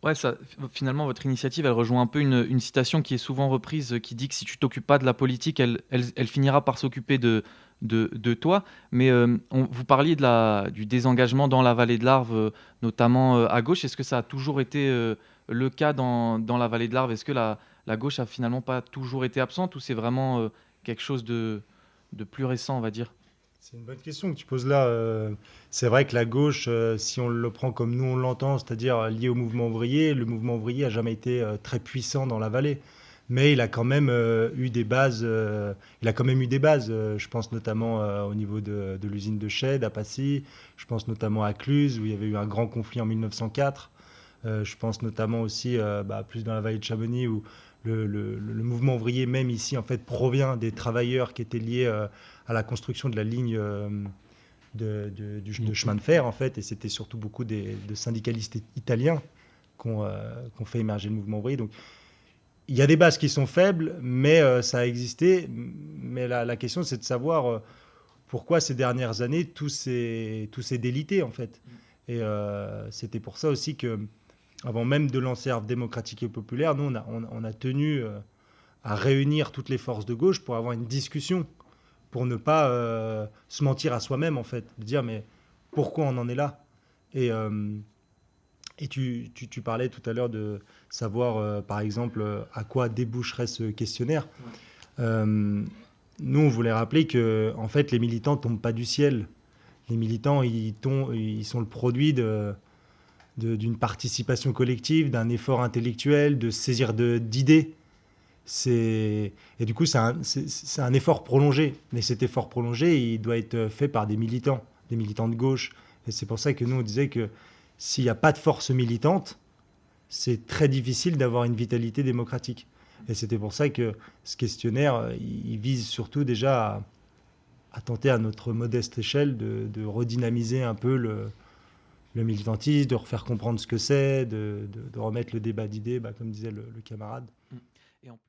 ouais, finalement, votre initiative, elle rejoint un peu une citation qui est souvent reprise, qui dit que si tu t'occupes pas de la politique, elle finira par s'occuper de toi. Mais vous parliez du désengagement dans la vallée de l'Arve, notamment à gauche. Est-ce que ça a toujours été le cas dans la vallée de l'Arve? Est-ce que la gauche a finalement pas toujours été absente ou c'est vraiment quelque chose de plus récent, on va dire? C'est une bonne question que tu poses là. C'est vrai que la gauche, si on le prend comme nous on l'entend, c'est-à-dire lié au mouvement ouvrier, le mouvement ouvrier a jamais été très puissant dans la vallée. Mais il a quand même eu des bases. Il a quand même eu des bases. Je pense notamment au niveau de l'usine de Chède à Passy. Je pense notamment à Cluses où il y avait eu un grand conflit en 1904. Je pense notamment aussi plus dans la vallée de Chamonix où le mouvement ouvrier, même ici, en fait, provient des travailleurs qui étaient liés à la construction de la ligne de chemin de fer, en fait, et c'était surtout beaucoup de syndicalistes italiens qui ont fait émerger le mouvement ouvrier. Donc, il y a des bases qui sont faibles, mais ça a existé. Mais la question, c'est de savoir pourquoi ces dernières années, tout s'est délité, en fait. Et c'était pour ça aussi que avant même de lancer Arve démocratique et populaire, nous, on a tenu à réunir toutes les forces de gauche pour avoir une discussion, pour ne pas se mentir à soi-même, en fait, de dire, mais pourquoi on en est là? Et, tu parlais tout à l'heure de savoir, par exemple, à quoi déboucherait ce questionnaire. Ouais. Euh, Nous, on voulait rappeler que, en fait, les militants ne tombent pas du ciel. Les militants, ils sont le produit d'une participation collective, d'un effort intellectuel, de saisir d'idées. Et du coup, c'est un effort prolongé. Mais cet effort prolongé, il doit être fait par des militants de gauche. Et c'est pour ça que nous, on disait que s'il n'y a pas de force militante, c'est très difficile d'avoir une vitalité démocratique. Et c'était pour ça que ce questionnaire, il vise surtout déjà à tenter à notre modeste échelle de redynamiser un peu le militantisme, de refaire comprendre ce que c'est, de remettre le débat d'idées, comme disait le camarade. Mm. Et en